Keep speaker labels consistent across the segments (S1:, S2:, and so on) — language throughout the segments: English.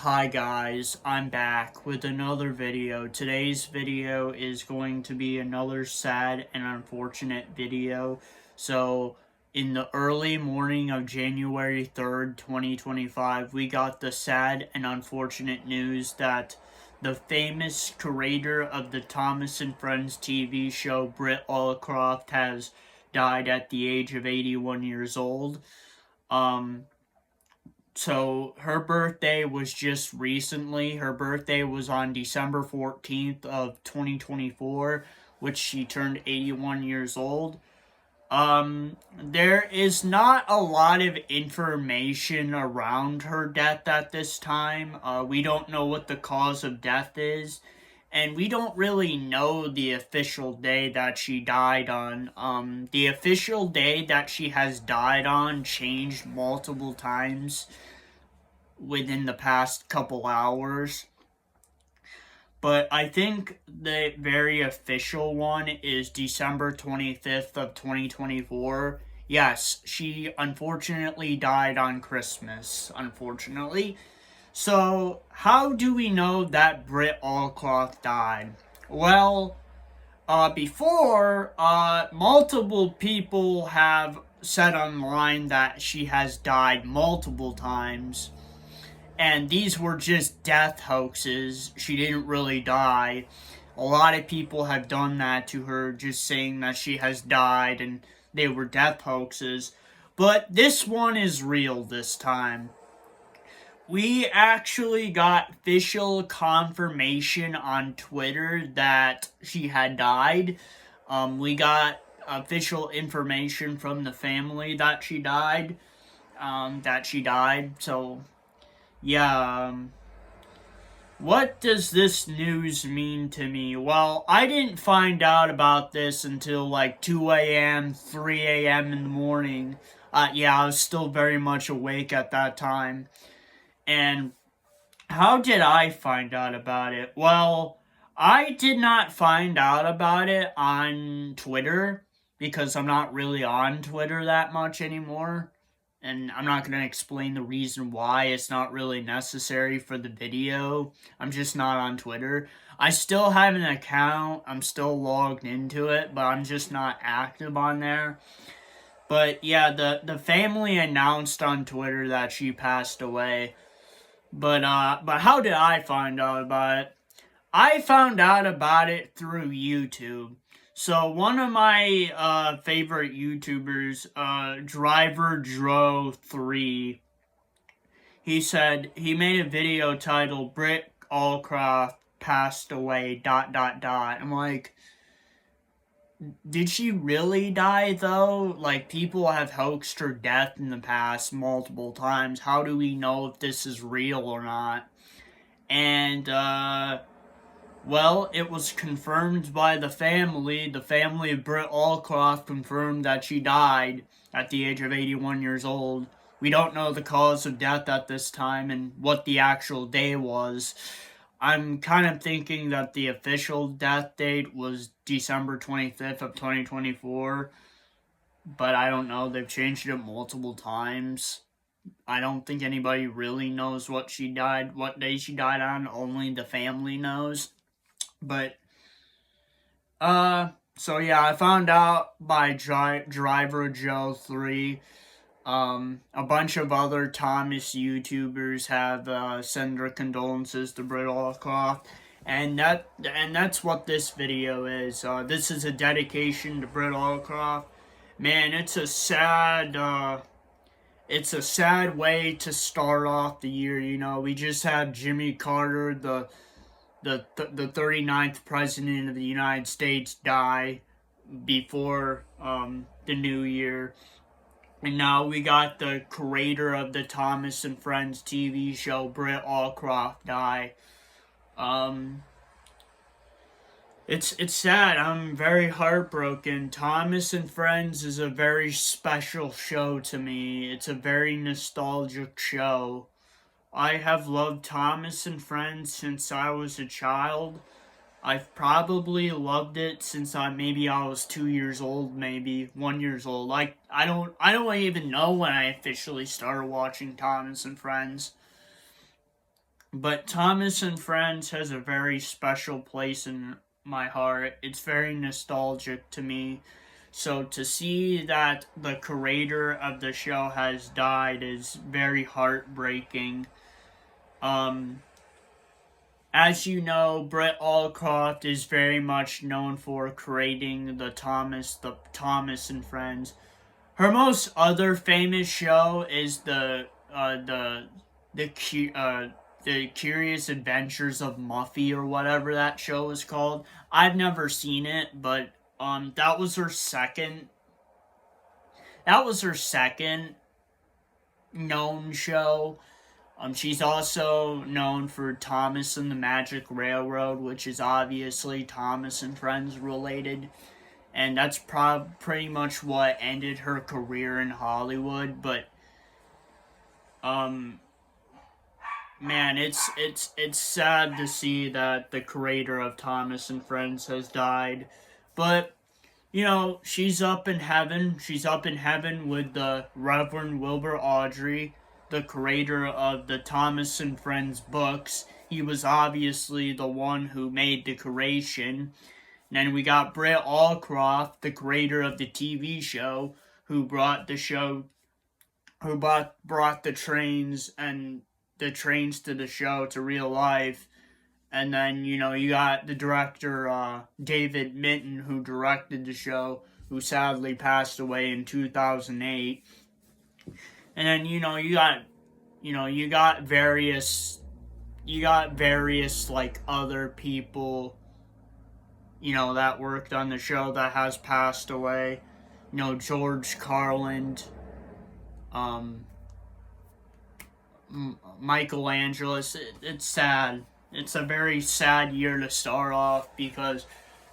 S1: Hi guys, I'm back with another video. Today's video is going to be another sad and unfortunate video. So, in the early morning of January 3rd, 2025, we got the sad and unfortunate news that the famous creator of the Thomas and Friends TV show, Britt Allcroft, has died at the age of 81 years old. So her birthday was just recently. Her birthday was on December 14th of 2024, which she turned 81 years old. There is not a lot of information around her death at this time. We don't know what the cause of death is, and we don't really know the official day that she died on. The official day that she has died on changed multiple times within the past couple hours. But I think the very official one is December 25th of 2024. Yes, she unfortunately died on Christmas, unfortunately. So, how do we know that Britt Allcroft died? Well, multiple people have said online that she has died multiple times. And these were just death hoaxes. She didn't really die. A lot of people have done that to her, just saying that she has died and they were death hoaxes. But this one is real this time. We actually got official confirmation on Twitter that she had died. We got official information from the family that she died. So yeah, what does this news mean to me? Well, I didn't find out about this until like 2 a.m., 3 a.m. in the morning. I was still very much awake at that time. And how did I find out about it? Well, I did not find out about it on Twitter because I'm not really on Twitter that much anymore. And I'm not going to explain the reason why. It's not really necessary for the video. I'm just not on Twitter. I still have an account. I'm still logged into it, but I'm just not active on there. But yeah, the family announced on Twitter that she passed away. But how did I find out about it? I found out about it through YouTube. So one of my favorite YouTubers, Driver Dro 3, he made a video titled Britt Allcroft passed away ... I'm like, did she really die though? Like, people have hoaxed her death in the past multiple times. How do we know if this is real or not? And well, it was confirmed by the family. The family of Britt Allcroft confirmed that she died at the age of 81 years old. We don't know the cause of death at this time and what the actual day was. I'm kind of thinking that the official death date was December 25th of 2024. But I don't know. They've changed it multiple times. I don't think anybody really knows what day she died on. Only the family knows. But, so yeah, I found out by Driver Joe 3. A bunch of other Thomas YouTubers have sent their condolences to Britt Allcroft. And that's what this video is. This is a dedication to Britt Allcroft. Man, it's a sad way to start off the year, you know. We just had Jimmy Carter, the 39th president of the United States, die before the new year. And now we got the creator of the Thomas and Friends TV show, Britt Allcroft, die. It's sad. I'm very heartbroken. Thomas and Friends is a very special show to me. It's a very nostalgic show. I have loved Thomas and Friends since I was a child. I've probably loved it since I was 2 years old, maybe 1 years old. Like, I don't even know when I officially started watching Thomas and Friends. But Thomas and Friends has a very special place in my heart. It's very nostalgic to me. So to see that the creator of the show has died is very heartbreaking. Um, as you know, Britt Allcroft is very much known for creating the Thomas and Friends. Her most other famous show is the the Curious Adventures of Muffy, or whatever that show is called. I've never seen it, but that was her second. That was her second known show. She's also known for Thomas and the Magic Railroad, which is obviously Thomas and Friends related, and that's pretty much what ended her career in Hollywood. But um, man, it's sad to see that the creator of Thomas and Friends has died, but you know, she's up in heaven. She's up in heaven with the Reverend Wilbur Audrey, the creator of the Thomas and Friends books. He was obviously the one who made the creation. And then we got Britt Allcroft, the creator of the TV show, who brought the show, who brought the trains to the show to real life. And then, you know, you got the director, David Mitton, who directed the show, who sadly passed away in 2008. And then, you got various, like, other people, you know, that worked on the show that has passed away. You know, George Carlin, Michelangelo. It's sad. It's a very sad year to start off because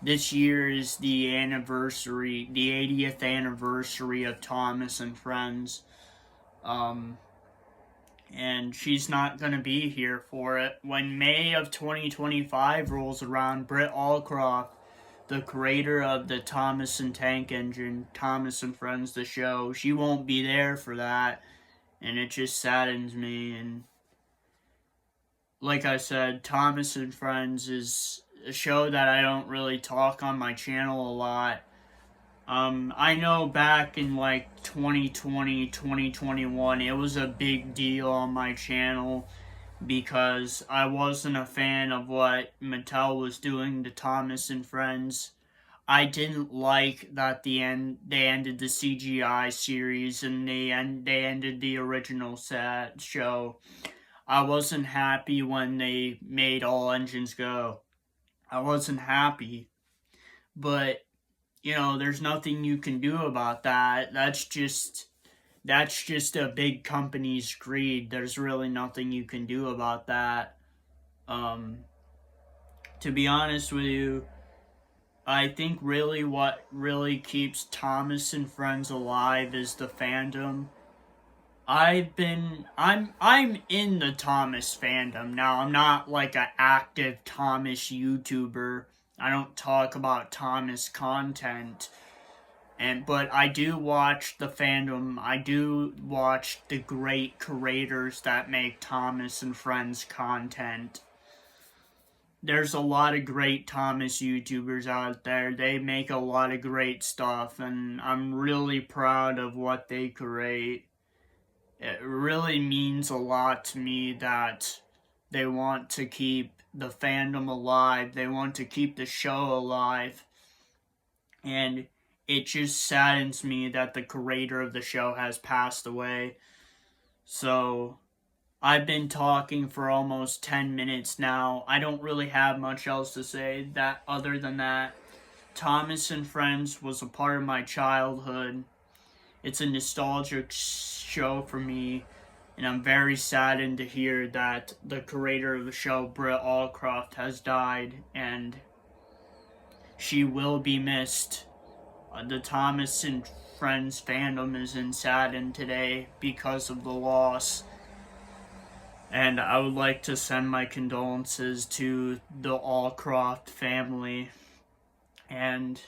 S1: this year is the 80th anniversary of Thomas and Friends. And she's not going to be here for it. When May of 2025 rolls around, Britt Allcroft, the creator of the Thomas and Tank Engine, Thomas and Friends, the show, she won't be there for that. And it just saddens me. And like I said, Thomas and Friends is a show that I don't really talk on my channel a lot. I know back in like 2020, 2021, it was a big deal on my channel because I wasn't a fan of what Mattel was doing to Thomas and Friends. I didn't like that they ended the CGI series and they ended the original set show. I wasn't happy when they made All Engines Go. I wasn't happy, but you know, there's nothing you can do about that. That's just a big company's greed. There's really nothing you can do about that. To be honest with you, I think really what really keeps Thomas and Friends alive is the fandom. I'm in the Thomas fandom now. I'm not like an active Thomas YouTuber. I don't talk about Thomas content. But I do watch the fandom. I do watch the great creators that make Thomas and Friends content. There's a lot of great Thomas YouTubers out there. They make a lot of great stuff, and I'm really proud of what they create. It really means a lot to me that they want to keep the fandom alive. They want to keep the show alive. And it just saddens me that the creator of the show has passed away. So, I've been talking for almost 10 minutes now. I don't really have much else to say that other than that. Thomas and Friends was a part of my childhood. It's a nostalgic show for me, and I'm very saddened to hear that the creator of the show, Britt Allcroft, has died, and she will be missed. The Thomas and Friends fandom is saddened today because of the loss. And I would like to send my condolences to the Allcroft family. And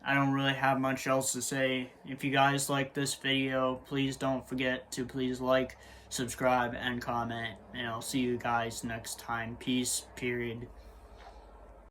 S1: I don't really have much else to say. If you guys like this video, please don't forget to please like, subscribe, and comment. And I'll see you guys next time. Peace, period.